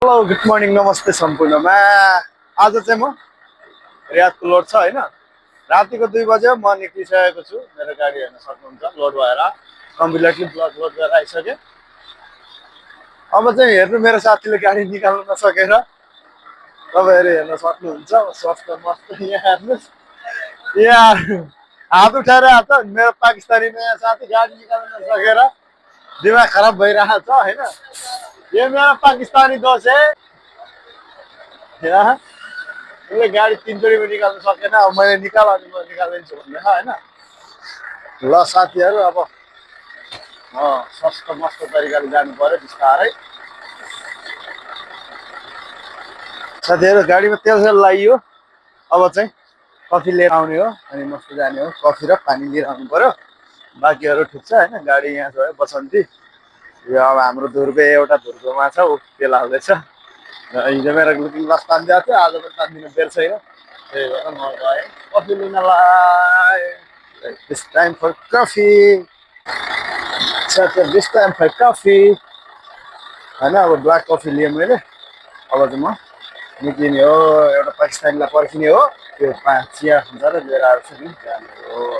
Hello good morning नमस्ते सम्पूर्णमा। आज चाहिँ म रियादको लोड छ होइन, रातिको 2 बजे म निक्लिसकेको छु। मेरो गाडी हेर्न सक्नुहुन्छ लोड भएर कम्प्लिटली ब्लक लोड गरेर आइसकेँ। अब चाहिँ हेर्नु मेरो साथीले गाडी निकाल्नु नसकेर तपाईँहरू हेर्न सक्नुहुन्छ। स्वास्थ्य मस्त यहाँ हेर्नुहोस्, यहाँ हात उठाएर हात मेरो पाकिस्तानी नयाँ साथी गाडी निकाल्नु नसकेर दिमाग खराब भइरहेको छ होइन। यो मेरो पाकिस्तानी दोस्त है, उसले गाडी 3 चोटिमा निकाल्नु सकेन। अब मैले निकाल अनि म निकालिदिन्छु भन्दैन होइन। ल साथीहरू अब सस्तो मस्तो तरिकाले जानु पर्यो बिस्तारै। साथीहरू गाडीमा तेल लगाइयो, अब चाहिँ कफी लिएर आउने हो अनि मस्त जाने हो। कफी र पानी लिएर आउनु पर्यो, बाँकीहरू ठिक छ होइन। गाडी यहाँ छ है बसन्ती। यो अब हाम्रो धुर्बे एउटा धुर्बोमा छ, ऊ तेल हाल्दैछ। हिजो मेरो लुकिङ ग्लास तानिदिएको थियो, आज पनि तानिदिनु बेर छैन, त्यही भएर म गएँ कफी लिनलाई। This time for coffee, this time for coffee होइन। अब ब्ल्याक कफी लिएँ मैले। अब चाहिँ म निक्लिने हो, एउटा पाकिस्तानीलाई पर्खिने हो, त्यो चिया खान्छ र लिएर आएको छु नि जाने हो।